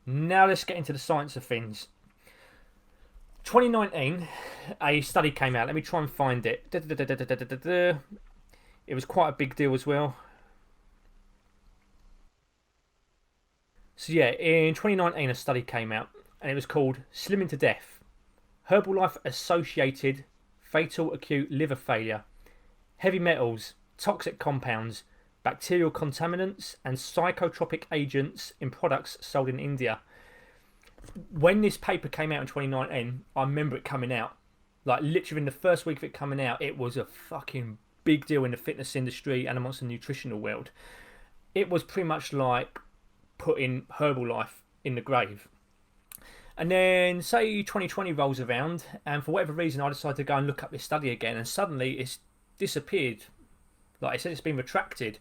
Now let's get into the science of things. 2019, a study came out. Let me try and find it. It was quite a big deal as well. So yeah, in 2019, a study came out, and it was called "Slimming to Death: Herbalife Associated Fatal Acute Liver Failure, Heavy Metals, Toxic Compounds, Bacterial Contaminants, and Psychotropic Agents in Products Sold in India." When this paper came out in 2019, I remember it coming out. Like, literally in the first week of it coming out, it was a fucking big deal in the fitness industry and amongst the nutritional world. It was pretty much like putting Herbalife in the grave. And then, say 2020 rolls around, and for whatever reason, I decided to go and look up this study again, and suddenly it's disappeared. Like I said, it's been retracted.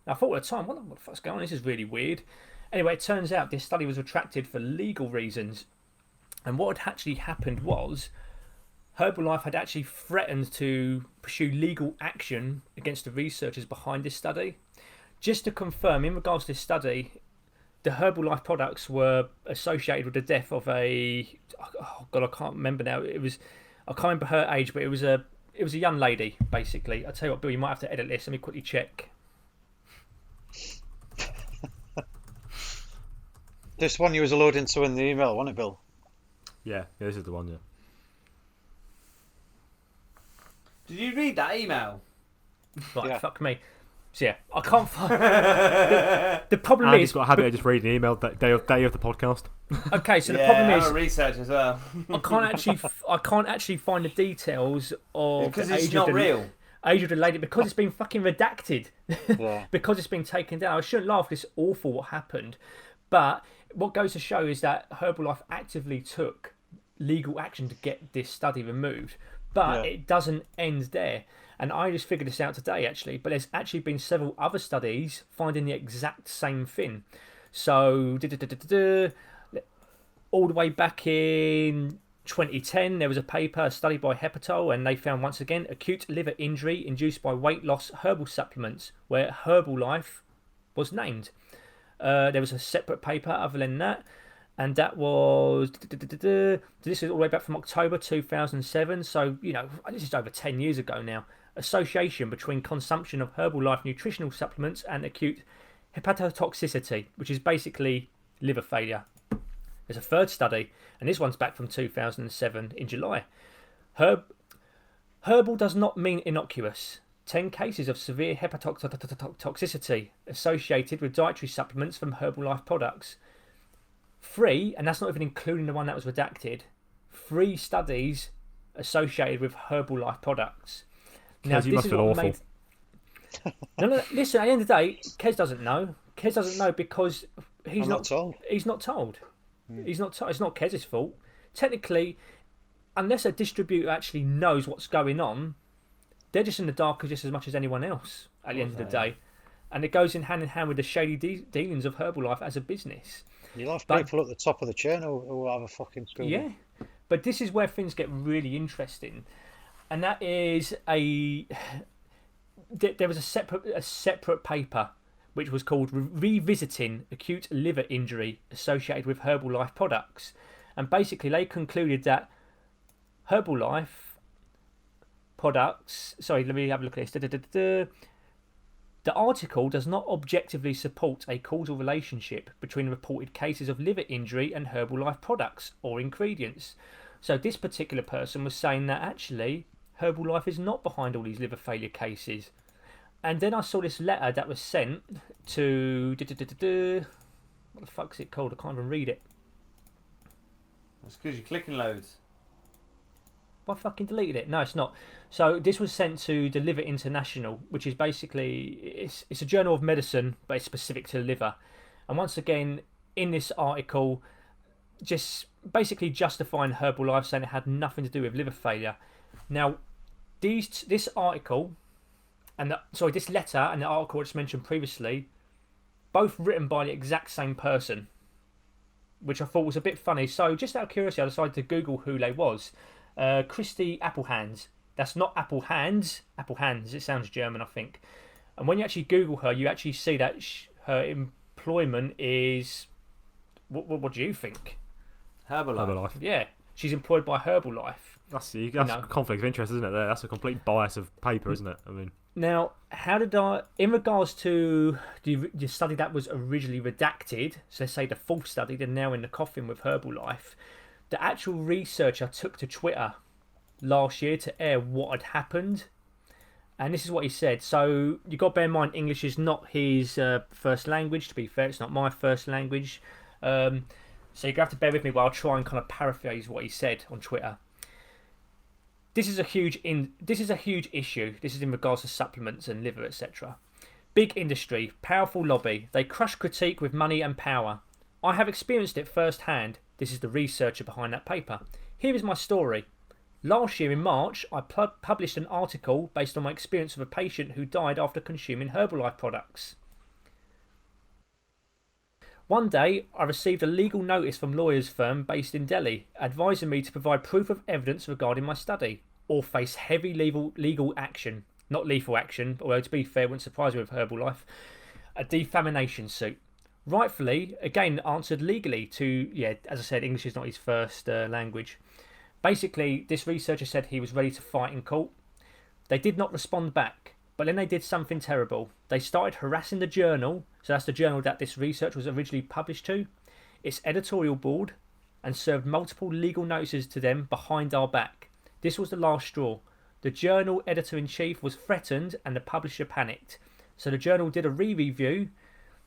And I thought at the time, what the fuck's going on? This is really weird. Anyway, it turns out this study was retracted for legal reasons. And what had actually happened was Herbalife had actually threatened to pursue legal action against the researchers behind this study. Just to confirm, in regards to this study, the Herbalife products were associated with the death of a... Oh God, I can't remember now. I can't remember her age, but it was a young lady, basically. I'll tell you what, Bill, you might have to edit this. Let me quickly check. This one you was alluding to in the email, wasn't it, Bill? Yeah, this is the one, yeah. Did you read that email? Right, Yeah. fuck me. So yeah, I can't find... the problem Andy's is... got a habit of just reading an email day of the podcast. Okay, so the Yeah, problem I'm is... a research as well. I can't actually find the details of Because the it's age not of the, real. age of the lady, because it's been fucking redacted. Yeah. Because it's been taken down. I shouldn't laugh, it's awful what happened. But what goes to show is that Herbalife actively took legal action to get this study removed. But Yeah. it doesn't end there. And I just figured this out today, actually. But there's actually been several other studies finding the exact same thing. So, all the way back in 2010, there was a study by Hepatol, and they found once again acute liver injury induced by weight loss herbal supplements, where Herbalife was named. There was a separate paper other than that, and that was... This is all the way back from October 2007, so, this is over 10 years ago now. Association between consumption of Herbalife nutritional supplements and acute hepatotoxicity, which is basically liver failure. There's a third study, and this one's back from 2007 in July. Herbal does not mean innocuous. 10 cases of severe hepatotoxicity associated with dietary supplements from Herbalife products. 3, and that's not even including the one that was redacted, 3 studies associated with Herbalife products. Now, You must feel awful. No, listen, at the end of the day, Kez doesn't know. Kez doesn't know because he's I'm not told. He's not told. He's not told. It's not Kez's fault. Technically, unless a distributor actually knows what's going on, they're just in the dark just as much as anyone else at the end of the day. And it goes in hand with the shady dealings of Herbalife as a business. You'll have people at the top of the chain who have a fucking screw. Yeah, but this is where things get really interesting, and that is there was a separate paper which was called Revisiting Acute Liver Injury Associated with Herbalife Products, and basically they concluded that Herbalife products... Sorry, let me have a look at this. The article does not objectively support a causal relationship between reported cases of liver injury and Herbalife products or ingredients. So this particular person was saying that actually Herbalife is not behind all these liver failure cases. And then I saw this letter that was sent to... What the fuck's it called? I can't even read it. That's because you're clicking loads. I fucking deleted it. No, it's not. So this was sent to the Liver International, which is basically... It's a journal of medicine, but it's specific to the liver. And once again, in this article, just basically justifying Herbalife, saying it had nothing to do with liver failure. Now, this article... this letter and the article I just mentioned previously, both written by the exact same person, which I thought was a bit funny. So just out of curiosity, I decided to Google who they was. Christy Applehands. That's not Apple Hands. Apple Hands. It sounds German, I think. And when you actually Google her, you actually see that her employment is What do you think? Herbalife. Herbalife. Yeah, she's employed by Herbalife. That's know. conflict of interest, isn't it? There, that's a complete bias of paper, isn't it? I mean, Now, how did I, in regards to the study that was originally redacted, so let's say the full study, they're now in the coffin with Herbalife, the actual researcher took to Twitter last year to air what had happened. And this is what he said. So you've got to bear in mind, English is not his first language. To be fair, it's not my first language. So you're going to have to bear with me while I try and kind of paraphrase what he said on Twitter. This is a huge issue. This is in regards to supplements and liver, etc. Big industry, powerful lobby. They crush critique with money and power. I have experienced it firsthand. This is the researcher behind that paper. Here is my story. Last year in March, I published an article based on my experience of a patient who died after consuming Herbalife products. One day, I received a legal notice from lawyers' firm based in Delhi, advising me to provide proof of evidence regarding my study, or face heavy legal action. Not lethal action, although to be fair, it wouldn't surprise me with Herbalife. A defamation suit. Rightfully, again, answered legally to, as I said, English is not his first language. Basically, this researcher said he was ready to fight in court. They did not respond back, but then they did something terrible. They started harassing the journal, so that's the journal that this research was originally published to, its editorial board, and served multiple legal notices to them behind our back. This was the last straw. The journal editor-in-chief was threatened and the publisher panicked. So the journal did a re-review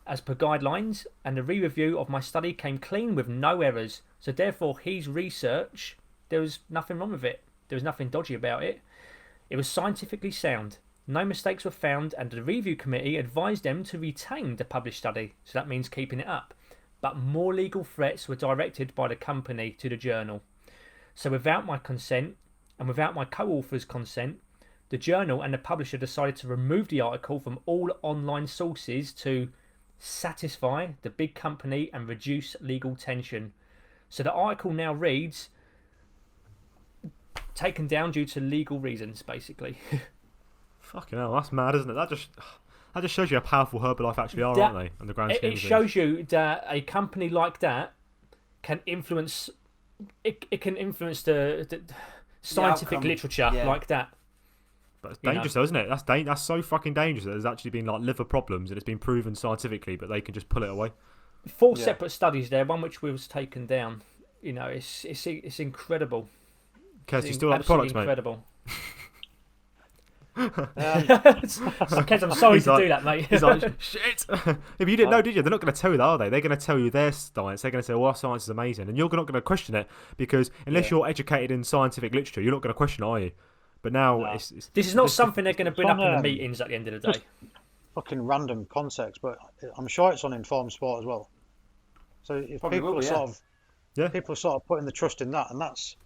as per guidelines, and the re-review of my study came clean with no errors. So therefore his research, there was nothing wrong with it. There was nothing dodgy about it. It was scientifically sound. No mistakes were found, and the review committee advised them to retain the published study. So that means keeping it up. But more legal threats were directed by the company to the journal. So without my consent, and without my co-author's consent, the journal and the publisher decided to remove the article from all online sources to satisfy the big company and reduce legal tension. So the article now reads, taken down due to legal reasons, basically. fucking hell, that's mad, isn't it? That just shows you how powerful Herbalife actually are, aren't they? In the grand scheme of it things. shows you that a company like that can influence. It can influence the scientific outcome, literature like that. But it's dangerous, though, isn't it? That's so fucking dangerous that there's actually been like liver problems and it's been proven scientifically, but they can just pull it away. 4 separate studies there, one which was taken down. You know, it's incredible. Kez, you still like the products, mate? Incredible. Kez, I'm sorry to do that, mate. He's like, shit. If you didn't know, did you? They're not going to tell you that, are they? They're going to tell you their science. They're going to say, well, our science is amazing. And you're not going to question it because unless you're educated in scientific literature, you're not going to question it, are you? But now, this is not something they're going to bring up in the meetings at the end of the day. Fucking random context, but I'm sure it's on Informed Sport as well. So if people are sort of putting the trust in that, and that's.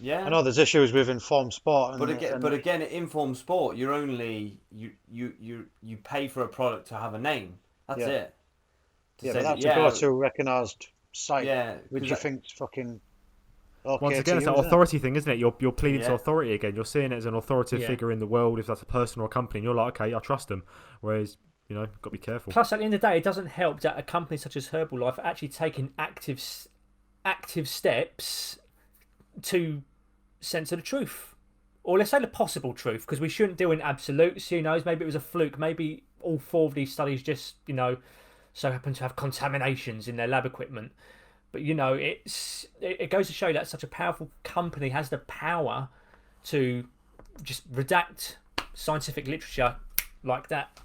Yeah. I know there's issues with Informed Sport, but again, at Informed Sport, you're only you pay for a product to have a name. That's it. But that's a go-to recognised site. Yeah. Which you think's fucking. Okay, once again, it's that authority thing, isn't it? You're pleading to authority again. You're seeing it as an authoritative figure in the world. If that's a person or a company, and you're like, okay, I trust them. Whereas, got to be careful. Plus, at the end of the day, it doesn't help that a company such as Herbalife are actually taking active steps to censor the truth, or let's say the possible truth, because we shouldn't deal in absolutes. Who knows? Maybe it was a fluke. Maybe all 4 of these studies just, so happen to have contaminations in their lab equipment. But it goes to show that such a powerful company has the power to just redact scientific literature like that.